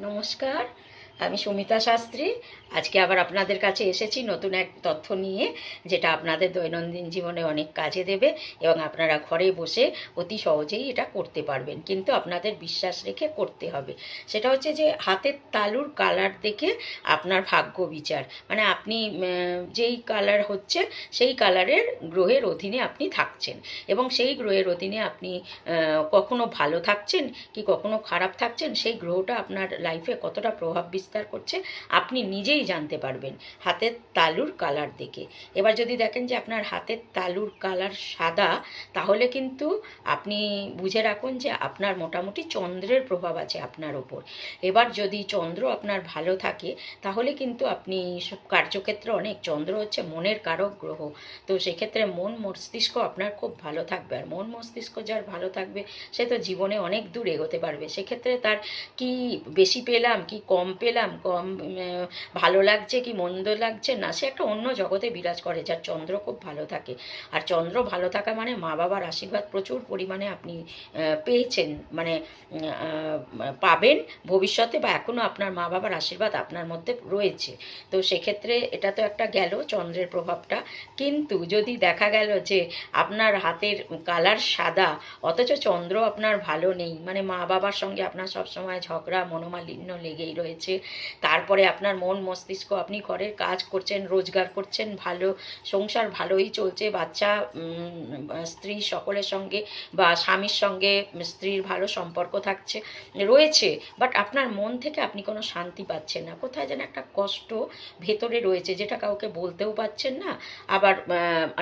নমস্কার, আমি সুমিতা শাস্ত্রী। আজকে আবার আপনাদের কাছে এসেছি নতুন এক তথ্য নিয়ে, যেটা আপনাদের দৈনন্দিন জীবনে অনেক কাজে দেবে এবং আপনারা ঘরে বসে অতি সহজেই এটা করতে পারবেন, কিন্তু আপনাদের বিশ্বাস রেখে করতে হবে। সেটা হচ্ছে যে হাতের তালুর কালার দেখে আপনার ভাগ্য বিচার, মানে আপনি যেই কালার হচ্ছে সেই কালারের গ্রহের অধীনে আপনি থাকছেন, এবং সেই গ্রহের অধীনে আপনি কখনো ভালো থাকছেন কি কখনো খারাপ থাকছেন, সেই গ্রহটা আপনার লাইফে কতটা প্রভাব বিস্তার করছে আপনি নিজেই জানতে পারবেন হাতের তালুর কালার দেখে। এবার যদি দেখেন যে আপনার হাতের তালুর কালার সাদা, তাহলে কিন্তু আপনি বুঝে রাখুন যে আপনার মোটামুটি চন্দ্রের প্রভাব আছে আপনার ওপর। এবার যদি চন্দ্র আপনার ভালো থাকে, তাহলে কিন্তু আপনি কার্যক্ষেত্রে অনেক, চন্দ্র হচ্ছে মনের কারক গ্রহ, তো সেক্ষেত্রে মন মস্তিষ্ক আপনার খুব ভালো থাকবে। আর মন মস্তিষ্ক যার ভালো থাকবে সে তো জীবনে অনেক দূর এগোতে পারবে। সেক্ষেত্রে তার কি বেশি পেলাম কি কম পেলাম, কম ভালো লাগছে কি মন্দ লাগছে না, সে একটা অন্য জগতে বিরাজ করে যার চন্দ্র খুব ভালো থাকে। আর চন্দ্র ভালো থাকা মানে মা বাবার আশীর্বাদ প্রচুর পরিমাণে আপনি পেয়েছেন, মানে পাবেন ভবিষ্যতে, বা এখনও আপনার মা বাবার আশীর্বাদ আপনার মধ্যে রয়েছে। তো সেক্ষেত্রে এটা তো একটা গেল চন্দ্রের প্রভাবটা। কিন্তু যদি দেখা গেল যে আপনার হাতের কালার সাদা, অথচ চন্দ্র আপনার ভালো নেই, মানে মা বাবার সঙ্গে আপনার সবসময় ঝগড়া মনোমালিন্য লেগেই রয়েছে, তারপরে আপনার মন মস্তিষ্ক, আপনি ঘরের কাজ করছেন, রোজগার করছেন, ভালো সংসার ভালোই চলছে, বাচ্চা স্ত্রী সকলের সঙ্গে বা স্বামীর সঙ্গে স্ত্রীর ভালো সম্পর্ক থাকছে রয়েছে, বাট আপনার মন থেকে আপনি কোনো শান্তি পাচ্ছেন না, কোথায় যেন একটা কষ্ট ভেতরে রয়েছে যেটা কাউকে বলতেও পাচ্ছেন না, আবার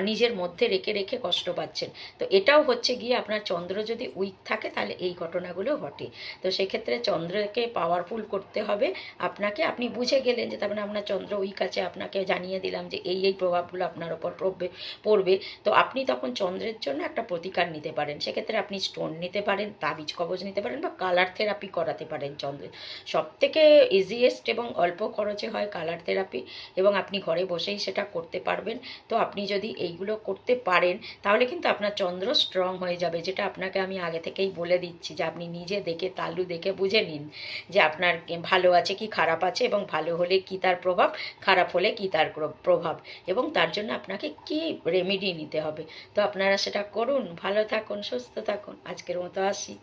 নিজের মধ্যে রেখে রেখে কষ্ট পাচ্ছেন। তো এটাও হচ্ছে গিয়ে আপনার চন্দ্র যদি উইক থাকে তাহলে এই ঘটনাগুলো ঘটে। তো সেক্ষেত্রে চন্দ্রকে পাওয়ারফুল করতে হবে আপনাকে। আপনি বুঝে গেলেন যে তার মানে আপনার চন্দ্র উইক আছে, আপনাকে জানিয়ে দিলাম যে এই এই প্রভাবগুলো আপনার ওপর পড়বে। তো আপনি তখন চন্দ্রের জন্য একটা প্রতিকার নিতে পারেন। সেক্ষেত্রে আপনি স্টোন নিতে পারেন, তাবিজ কবজ নিতে পারেন, বা কালার থেরাপি করাতে পারেন চন্দ্রের। সবথেকে ইজিয়েস্ট এবং অল্প খরচে হয় কালার থেরাপি, এবং আপনি ঘরে বসেই সেটা করতে পারবেন। তো আপনি যদি এইগুলো করতে পারেন তাহলে কিন্তু আপনার চন্দ্র স্ট্রং হয়ে যাবে, যেটা আপনাকে আমি আগে থেকেই বলে দিচ্ছি যে আপনি নিজে দেখে তালু দেখে বুঝে নিন যে আপনার ভালো আছে কি খারাপ আছে, এবং ভালো হলে কি তার প্রভাব, খারাপ হলে কি তার প্রভাব, এবং তার জন্য আপনাকে কি রেমেডি নিতে হবে। তো আপনারা সেটা করুন। ভালো থাকুন, সুস্থ থাকুন। আজকের মতো আসি।